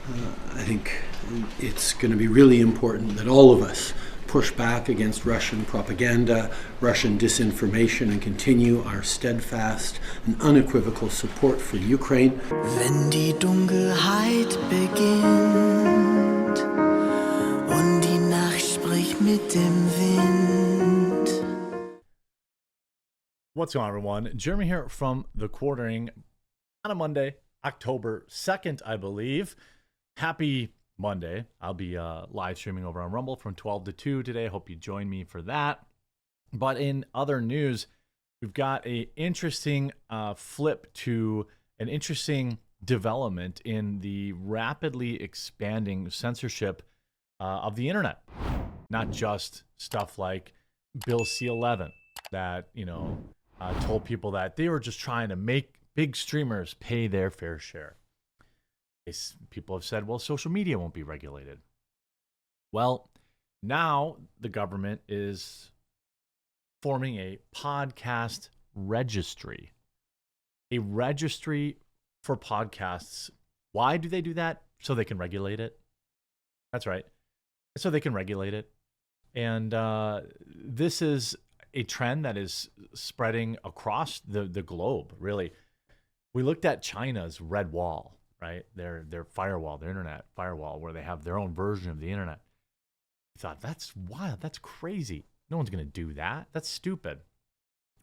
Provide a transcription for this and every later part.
I think it's going to be really important that all of us push back against Russian propaganda, Russian disinformation, and continue our steadfast and unequivocal support for Ukraine. Wenn die Dunkelheit beginnt und die Nacht spricht mit dem Wind. What's going on, everyone? Jeremy here from The Quartering on a Monday, October 2nd, I believe. Happy Monday. I'll be live streaming over on Rumble from 12 to 2 today. Hope you join me for that. But in other news, we've got an interesting flip to an interesting development in the rapidly expanding censorship of the internet. Not just stuff like Bill C-11 that, told people that they were just trying to make big streamers pay their fair share. People have said, well, social media won't be regulated. Well, now the government is forming a podcast registry. A registry for podcasts. Why do they do that? So they can regulate it. That's right. So they can regulate it. And this is a trend that is spreading across the globe, really. We looked at China's red wall, right? Their firewall, their internet firewall, where they have their own version of the internet. We thought, that's wild. That's crazy. No one's going to do that. That's stupid.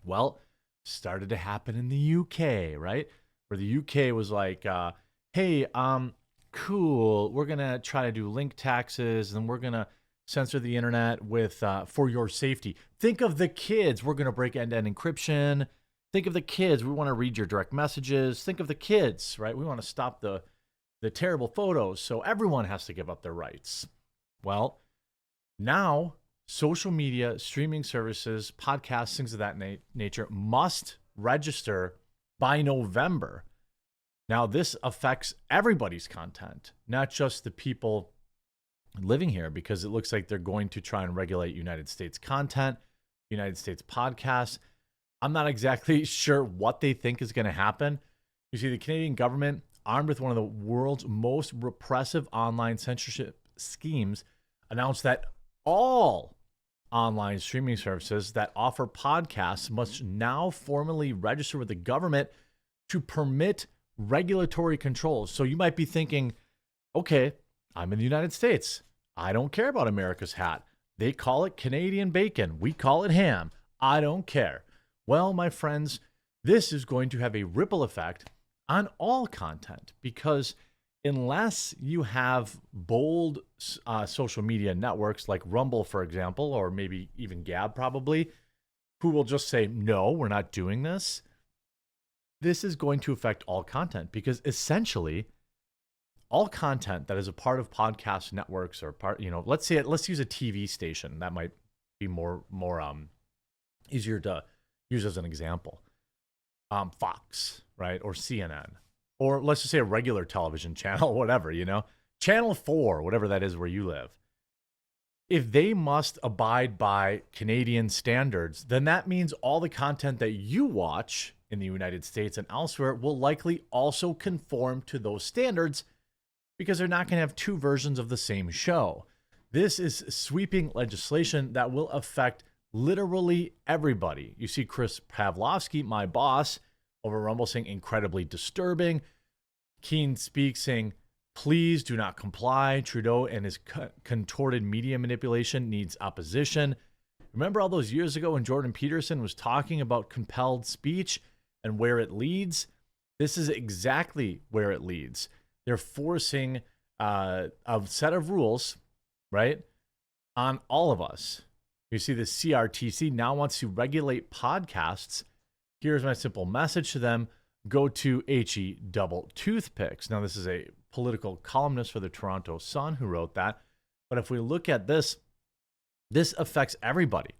Well, started to happen in the UK, right? Where the UK was like, hey, cool. We're going to try to do link taxes, and we're going to censor the internet with for your safety. Think of the kids. We're going to break end-to-end encryption. Think of the kids. We want to read your direct messages. Think of the kids, right? We want to stop the terrible photos. So everyone has to give up their rights. Well, now social media, streaming services, podcasts, things of that nature must register by November. Now, this affects everybody's content, not just the people living here, because it looks like they're going to try and regulate United States content, United States podcasts. I'm not exactly sure what they think is going to happen. You see, the Canadian government, armed with one of the world's most repressive online censorship schemes, announced that all online streaming services that offer podcasts must now formally register with the government to permit regulatory controls. So you might be thinking, okay, I'm in the United States. I don't care about America's hat. They call it Canadian bacon. We call it ham. I don't care. Well, my friends, this is going to have a ripple effect on all content, because unless you have bold social media networks like Rumble, for example, or maybe even Gab probably, who will just say, no, we're not doing this, this is going to affect all content, because essentially all content that is a part of podcast networks or let's use a TV station. That might be more easier to use as an example. Fox, right? Or CNN, or let's just say a regular television channel, whatever, Channel 4, whatever that is where you live. If they must abide by Canadian standards, then that means all the content that you watch in the United States and elsewhere will likely also conform to those standards, because they're not going to have two versions of the same show. This is sweeping legislation that will affect literally everybody. You see Chris Pavlovsky, my boss, over Rumble saying incredibly disturbing. Keane speaks saying, please do not comply. Trudeau and his contorted media manipulation needs opposition. Remember all those years ago when Jordan Peterson was talking about compelled speech and where it leads? This is exactly where it leads. They're forcing a set of rules, right, on all of us. You see, the CRTC now wants to regulate podcasts. Here's my simple message to them. Go to HE Double Toothpicks. Now, this is a political columnist for the Toronto Sun who wrote that. But if we look at this, this affects everybody.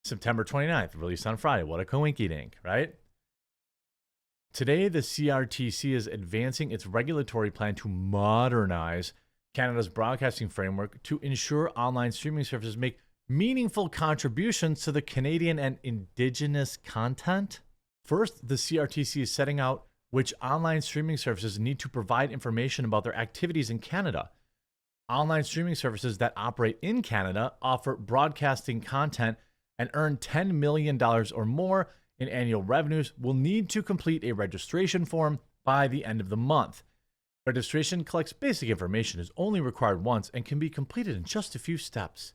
September 29th, released on Friday. What a coinkydink, right? Today, the CRTC is advancing its regulatory plan to modernize Canada's broadcasting framework to ensure online streaming services make meaningful contributions to the Canadian and Indigenous content. First, the CRTC is setting out which online streaming services need to provide information about their activities in Canada. Online streaming services that operate in Canada offer broadcasting content and earn $10 million or more in annual revenues will need to complete a registration form by the end of the month. Registration collects basic information, is only required once, and can be completed in just a few steps.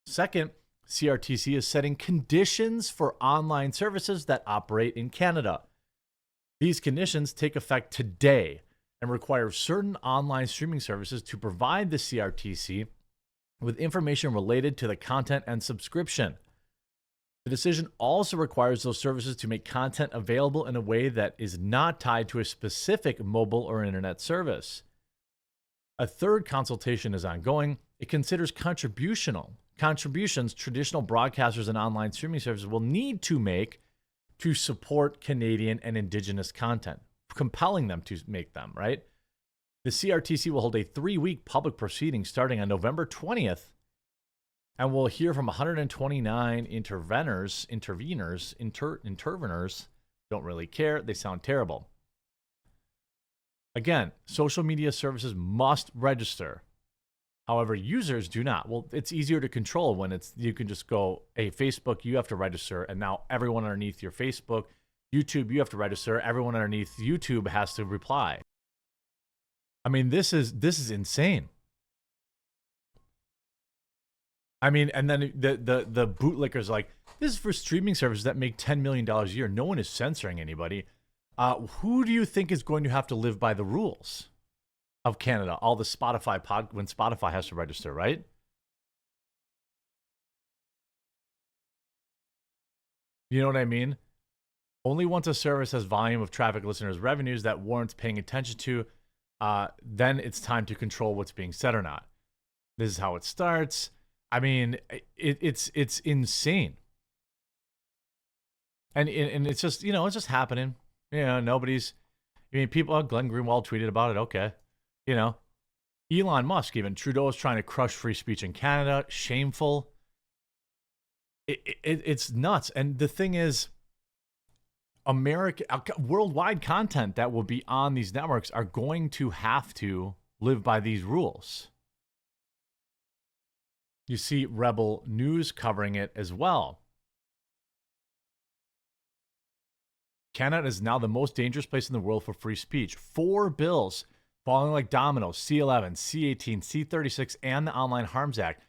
Second, CRTC is setting conditions for online services that operate in Canada. These conditions take effect today and require certain online streaming services to provide the CRTC with information related to the content and subscription. The decision also requires those services to make content available in a way that is not tied to a specific mobile or internet service. A third consultation is ongoing. It considers contributions traditional broadcasters and online streaming services will need to make to support Canadian and Indigenous content, compelling them to make them, right? The CRTC will hold a 3-week public proceeding starting on November 20th, and we'll hear from 129 interveners, don't really care. They sound terrible. Again, social media services must register. However, users do not. Well, it's easier to control when you can just go, hey, Facebook, you have to register, and now everyone underneath your Facebook, YouTube, you have to register. Everyone underneath YouTube has to reply. I mean, this is insane. I mean, and then the bootlickers like, this is for streaming services that make $10 million a year. No one is censoring anybody. Who do you think is going to have to live by the rules of Canada? All the Spotify when Spotify has to register, right? You know what I mean? Only once a service has volume of traffic, listeners, revenues that warrants paying attention to, then it's time to control what's being said or not. This is how it starts. I mean, it's insane. And it's just, it's just happening. People, Glenn Greenwald tweeted about it. Okay. Elon Musk, even Trudeau is trying to crush free speech in Canada. Shameful. It's nuts. And the thing is, worldwide content that will be on these networks are going to have to live by these rules. You see Rebel News covering it as well. Canada is now the most dangerous place in the world for free speech. 4 bills falling like dominoes, C11, C18, C36, and the Online Harms Act,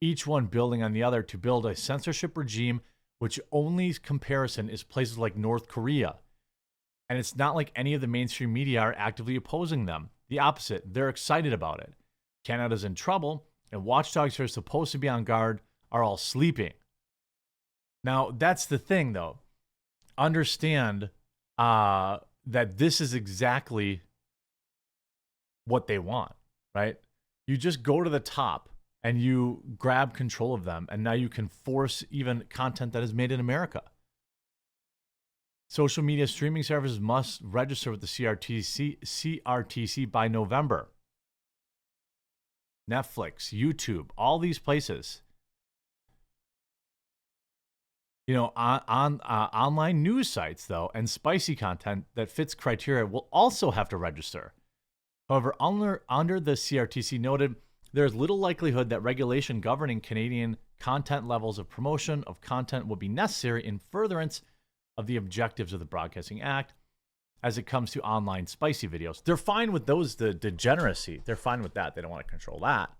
each one building on the other to build a censorship regime which only comparison is places like North Korea. And it's not like any of the mainstream media are actively opposing them. The opposite, they're excited about it. Canada's in trouble, and watchdogs who are supposed to be on guard are all sleeping. Now, that's the thing, though. Understand that this is exactly what they want, right? You just go to the top and you grab control of them, and now you can force even content that is made in America. Social media streaming services must register with the CRTC by November. Netflix, YouTube, all these places. Online news sites, though, and spicy content that fits criteria will also have to register. However, under the CRTC noted, there's little likelihood that regulation governing Canadian content levels of promotion of content will be necessary in furtherance of the objectives of the Broadcasting Act as it comes to online spicy videos. They're fine with those, the degeneracy. They're fine with that. They don't want to control that.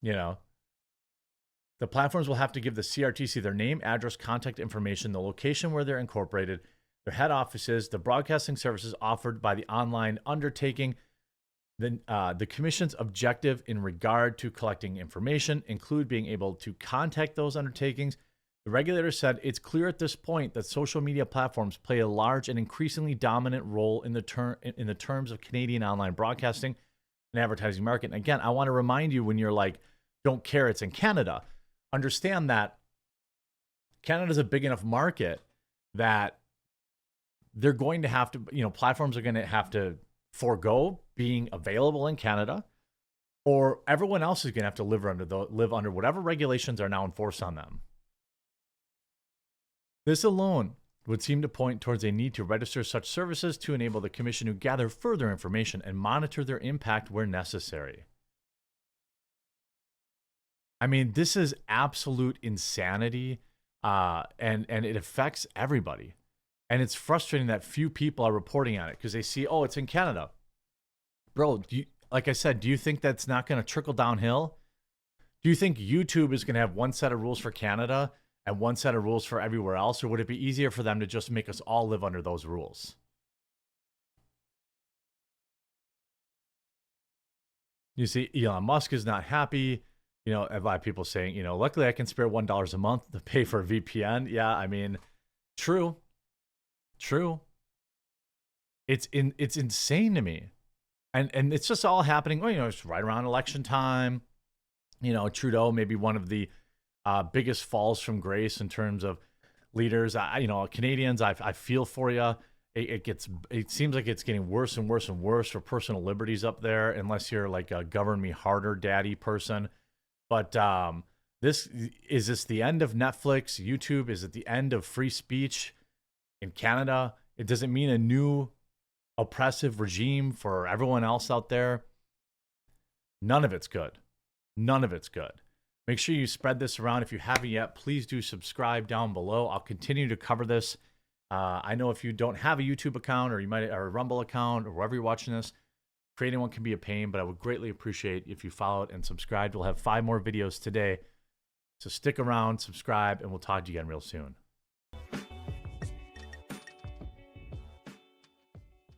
The platforms will have to give the CRTC their name, address, contact information, the location where they're incorporated, their head offices, the broadcasting services offered by the online undertaking, the Commission's objective in regard to collecting information include being able to contact those undertakings. The regulator said it's clear at this point that social media platforms play a large and increasingly dominant role in the terms of Canadian online broadcasting and advertising market. And again, I want to remind you, when you're like, don't care, it's in Canada, understand that Canada's a big enough market that they're going to have to, platforms are going to have to forego being available in Canada, or everyone else is going to have to live under whatever regulations are now enforced on them. This alone would seem to point towards a need to register such services to enable the commission to gather further information and monitor their impact where necessary. I mean, this is absolute insanity, and it affects everybody. And it's frustrating that few people are reporting on it because they see, oh, it's in Canada. Bro, like I said, do you think that's not going to trickle downhill? Do you think YouTube is going to have one set of rules for Canada and one set of rules for everywhere else? Or would it be easier for them to just make us all live under those rules? You see, Elon Musk is not happy. You know, a lot of people saying, you know, luckily I can spare $1 a month to pay for a VPN. Yeah, I mean, true. It's insane to me. And it's just all happening, well, you know, it's right around election time. You know, Trudeau may be one of the biggest falls from grace in terms of leaders. You know, Canadians, I feel for you. It seems like it's getting worse and worse and worse for personal liberties up there, unless you're like a govern me harder daddy person. But is this the end of Netflix, YouTube? Is it the end of free speech in Canada? It doesn't mean a new oppressive regime for everyone else out there. None of it's good. None of it's good. Make sure you spread this around. If you haven't yet, please do subscribe down below. I'll continue to cover this. I know if you don't have a YouTube account or a Rumble account or wherever you're watching this, creating one can be a pain, but I would greatly appreciate if you followed and subscribed. We'll have 5 more videos today. So stick around, subscribe, and we'll talk to you again real soon.